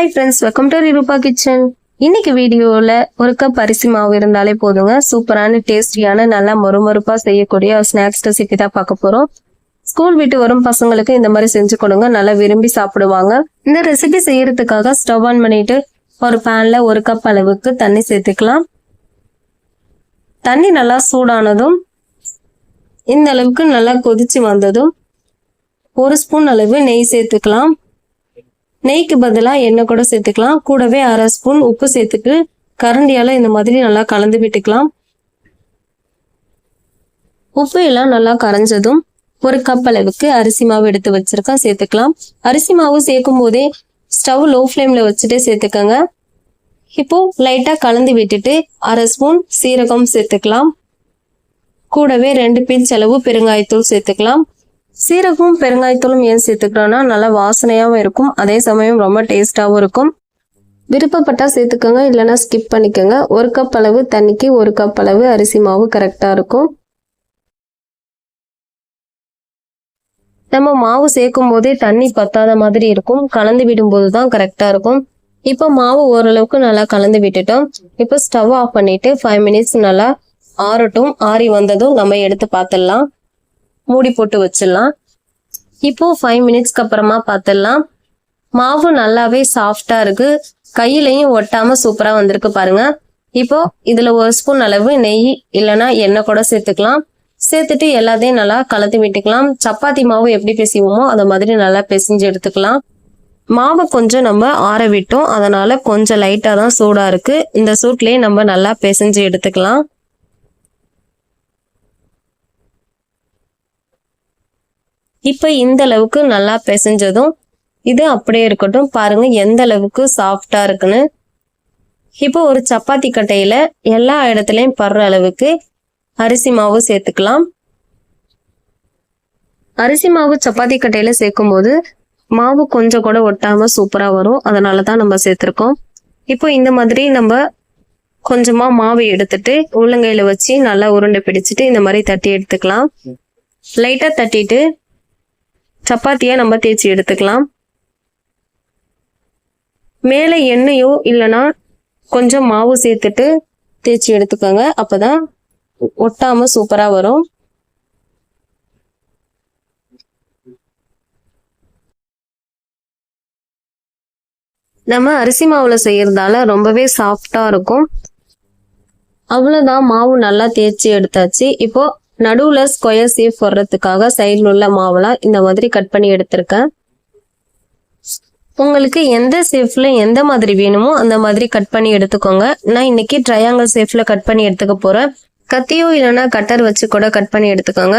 Hi friends, welcome to ரூபா kitchen. இன்னைக்கு வீடியோவில் ஒரு கப் அரிசி மாவு இருந்தாலே போதுங்க, சூப்பரான டேஸ்டியான நல்லா மொறுமொறுப்பாக செய்யக்கூடிய ஸ்நாக்ஸ் ரெசிபி தான் பார்க்க போகிறோம். ஸ்கூல் விட்டு வரும் பசங்களுக்கு இந்த மாதிரி செஞ்சு கொடுங்க, நல்லா விரும்பி சாப்பிடுவாங்க. இந்த ரெசிபி செய்யறதுக்காக ஸ்டவ் ஆன் பண்ணிட்டு ஒரு பேன்ல ஒரு கப் அளவுக்கு தண்ணி சேர்த்துக்கலாம். தண்ணி நல்லா சூடானதும் இந்த அளவுக்கு நல்லா கொதிச்சு வந்ததும் ஒரு ஸ்பூன் அளவு நெய் சேர்த்துக்கலாம். நெய்க்கு பதிலாக எண்ணெய் கூட சேர்த்துக்கலாம். கூடவே அரை ஸ்பூன் உப்பு சேர்த்துட்டு கரண்டியால இந்த மாதிரி நல்லா கலந்து விட்டுக்கலாம். உப்பு எல்லாம் நல்லா கரைஞ்சதும் ஒரு கப் அளவுக்கு அரிசி மாவு எடுத்து வச்சிருக்கேன் சேர்த்துக்கலாம். அரிசி மாவு சேர்க்கும் போதே ஸ்டவ் லோ ஃப்ளேம்ல வச்சுட்டு சேர்த்துக்கங்க. இப்போ லைட்டா கலந்து விட்டுட்டு அரை ஸ்பூன் சீரகம் சேர்த்துக்கலாம். கூடவே 2 பிஞ்ச் அளவு பெருங்காயத்தூள் சேர்த்துக்கலாம். சீரகமும் பெருங்காயத்தூளும் ஏன் சேர்த்துக்கிறோம்னா நல்லா வாசனையாகவும் இருக்கும், அதே சமயம் ரொம்ப டேஸ்டாகவும் இருக்கும். விருப்பப்பட்டா சேர்த்துக்கோங்க, இல்லைன்னா ஸ்கிப் பண்ணிக்கோங்க. ஒரு கப் அளவு தண்ணிக்கு ஒரு கப் அளவு அரிசி மாவு கரெக்டாக இருக்கும். நம்ம மாவு சேர்க்கும் போதே தண்ணி பத்தாத மாதிரி இருக்கும், கலந்து விடும்போது தான் கரெக்டாக இருக்கும். இப்போ மாவு ஓரளவுக்கு நல்லா கலந்து விட்டுட்டோம். இப்போ ஸ்டவ் ஆஃப் பண்ணிட்டு 5 மினிட்ஸ் நல்லா ஆறட்டும். ஆறி வந்ததும் நம்ம எடுத்து பார்த்துடலாம். மூடி போட்டு வச்சிடலாம். இப்போ 5 மினிட்ஸ்க்கு அப்புறமா பார்த்துடலாம். மாவு நல்லாவே சாஃப்டா இருக்கு, கையிலையும் ஒட்டாம சூப்பரா வந்திருக்கு பாருங்க. இப்போ இதுல ஒரு ஸ்பூன் அளவு நெய் இல்லைன்னா எண்ணெய் கூட சேர்த்துக்கலாம். சேர்த்துட்டு எல்லாத்தையும் நல்லா கலந்து விட்டுக்கலாம். சப்பாத்தி மாவு எப்படி பிசைவோமோ அதை மாதிரி நல்லா பிசைஞ்சு எடுத்துக்கலாம். மாவு கொஞ்சம் நம்ம ஆற விட்டோம், அதனால கொஞ்சம் லைட்டா தான் சூடா இருக்கு. இந்த சூட்லயே நம்ம நல்லா பிசைஞ்சு எடுத்துக்கலாம். இப்ப இந்த அளவுக்கு நல்லா பிசைஞ்சதும் இது அப்படியே இருக்கட்டும். பாருங்க எந்த அளவுக்கு சாஃப்டா இருக்குன்னு. இப்போ ஒரு சப்பாத்தி கட்டையில எல்லா இடத்துலயும் படுற அளவுக்கு அரிசி மாவு சேர்த்துக்கலாம். அரிசி மாவு சப்பாத்தி கட்டையில சேர்க்கும் போது மாவு கொஞ்சம் கூட ஒட்டாம சூப்பரா வரும், அதனாலதான் நம்ம சேர்த்திருக்கோம். இப்போ இந்த மாதிரி நம்ம கொஞ்சமா மாவு எடுத்துட்டு உள்ளங்கையில வச்சு நல்லா உருண்டை பிடிச்சிட்டு இந்த மாதிரி தட்டி எடுத்துக்கலாம். லைட்டா தட்டிட்டு சப்பாத்தியா நம்ம தேய்ச்சி எடுத்துக்கலாம். மேலே எண்ணெயோ இல்லைன்னா கொஞ்சம் மாவு சேர்த்துட்டு தேய்ச்சி எடுத்துக்கோங்க, அப்பதான் ஒட்டாம சூப்பரா வரும். நம்ம அரிசி மாவுல செய்யறதால ரொம்பவே சாஃப்டா இருக்கும். அவ்வளவுதான், மாவு நல்லா தேய்ச்சி எடுத்தாச்சு. இப்போ நடுவுல ஸ்கொயர் ஷேப் வர்றதுக்காக சைடில் உள்ள மாவுலாம் இந்த மாதிரி கட் பண்ணி எடுத்திருக்கேன். உங்களுக்கு எந்த ஷேப்ல எந்த மாதிரி வேணுமோ அந்த மாதிரி கட் பண்ணி எடுத்துக்கோங்க. நான் இன்னைக்கு ட்ரையாங்கிள் ஷேப்ல கட் பண்ணி எடுத்துக்க போறேன். கத்தியோ இல்லைன்னா கட்டர் வச்சு கூட கட் பண்ணி எடுத்துக்கோங்க.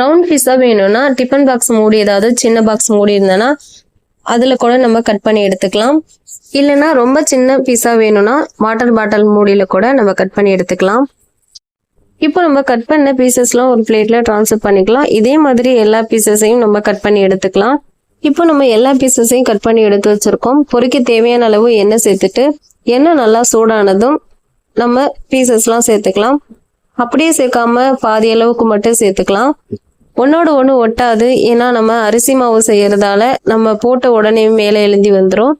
ரவுண்ட் பீஸா வேணும்னா டிஃபன் பாக்ஸ் மூடி, ஏதாவது சின்ன பாக்ஸ் மூடி இருந்தேன்னா அதுல கூட நம்ம கட் பண்ணி எடுத்துக்கலாம். இல்லைன்னா ரொம்ப சின்ன பீஸா வேணும்னா வாட்டர் பாட்டில் மூடியில கூட நம்ம கட் பண்ணி எடுத்துக்கலாம். இப்போ நம்ம கட் பண்ண பீசஸ்லாம் ஒரு பிளேட்ல ட்ரான்ஸ்ஃபர் பண்ணிக்கலாம். இதே மாதிரி எல்லா பீசஸையும் நம்ம கட் பண்ணி எடுத்துக்கலாம். இப்போ நம்ம எல்லா பீசஸையும் கட் பண்ணி எடுத்து வச்சிருக்கோம். பொரிக்க தேவையான அளவு எண்ணெய் சேர்த்துட்டு எண்ணெய் நல்லா சூடானதும் நம்ம பீசஸ்லாம் சேர்த்துக்கலாம். அப்படியே சேர்க்காம பாதி அளவுக்கு மட்டும் சேர்த்துக்கலாம். ஒன்னோட ஒன்று ஒட்டாது, ஏன்னா நம்ம அரிசி மாவு செய்யறதால நம்ம போட்ட உடனே மேலே எழுந்தி வந்துடும்.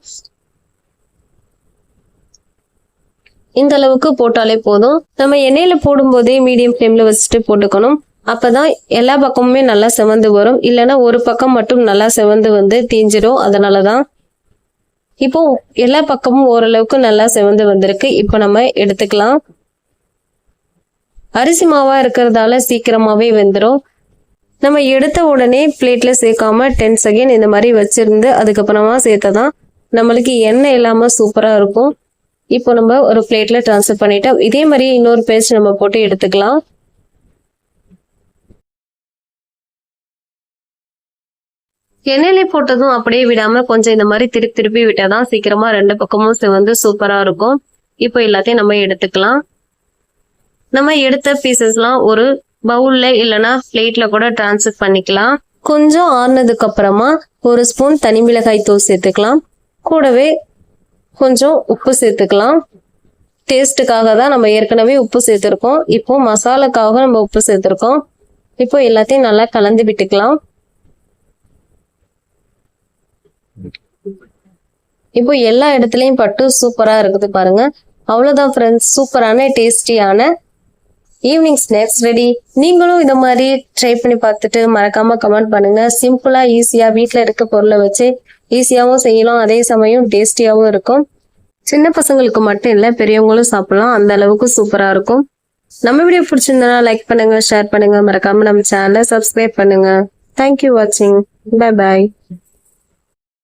இந்த அளவுக்கு போட்டாலே போதும். நம்ம எண்ணெயில போடும் போதே மீடியம் ஃப்ளேம்ல வச்சுட்டு போட்டுக்கணும், அப்பதான் எல்லா பக்கமுமே நல்லா செவந்து வரும். இல்லைன்னா ஒரு பக்கம் மட்டும் நல்லா செவந்து வந்து தீஞ்சிடும், அதனாலதான். இப்போ எல்லா பக்கமும் ஓரளவுக்கு நல்லா செவந்து வந்திருக்கு. இப்போ நம்ம எடுத்துக்கலாம். அரிசி மாவா இருக்கிறதால சீக்கிரமாவே வெந்துடும். நம்ம எடுத்த உடனே பிளேட்ல சேர்க்காம 10 செகண்ட் இந்த மாதிரி வச்சிருந்து அதுக்கப்புறமா சேர்த்ததான் நம்மளுக்கு எண்ணெய் இல்லாம சூப்பரா இருக்கும். இப்போ நம்ம ஒரு பிளேட்ல ட்ரான்ஸ்ஃபர் பண்ணிட்டோம். இதே மாதிரி இன்னொரு பேஸ்ட் நம்ம போட்டு எடுத்துக்கலாம். எண்ணெயிலே போட்டதும் அப்படியே விடாம கொஞ்சம் இந்த மாதிரி திருப்பி திருப்பி விட்டாதான் சீக்கிரமா 2 பக்கமும் செவந்து சூப்பரா இருக்கும். இப்போ எல்லாத்தையும் நம்ம எடுத்துக்கலாம். நம்ம எடுத்த பீசஸ்லாம் ஒரு பவுல்ல இல்லைன்னா பிளேட்ல கூட ட்ரான்ஸ்ஃபர் பண்ணிக்கலாம். கொஞ்சம் ஆறுனதுக்கு அப்புறமா ஒரு ஸ்பூன் தனி மிளகாய் தூள் சேர்த்துக்கலாம். கூடவே கொஞ்சம் உப்பு சேர்த்துக்கலாம். டேஸ்ட்டுக்காக தான் நம்ம ஏற்கனவே உப்பு சேர்த்துருக்கோம். இப்போ மசாலாக்காக நம்ம உப்பு சேர்த்துருக்கோம். இப்போ எல்லாத்தையும் நல்லா கலந்து விட்டுக்கலாம். இப்போ எல்லா இடத்துலயும் பட்டு சூப்பரா இருக்குது பாருங்க. அவ்வளவுதான் ஃப்ரெண்ட்ஸ், சூப்பரான டேஸ்டியான ஈவினிங் ஸ்நாக்ஸ் ரெடி. நீங்களும் இத மாதிரி ட்ரை பண்ணி பார்த்துட்டு மறக்காம கமெண்ட் பண்ணுங்க. சிம்பிளா ஈஸியா வீட்ல இருக்க பொருளை வச்சு ஈஸியாவும் செய்யலாம், அதே சமயம் டேஸ்டியாவும் இருக்கும். சின்ன பசங்களுக்கு மட்டும் இல்ல, பெரியவங்களும் சாப்பிடலாம், அந்த அளவுக்கு சூப்பரா இருக்கும். நம்ம வீடியோ பிடிச்சிருந்தா லைக் பண்ணுங்க, ஷேர் பண்ணுங்க, மறக்காம நம்ம சேனலை சப்ஸ்கிரைப் பண்ணுங்க. தேங்க்யூ வாட்சிங். Bye bye.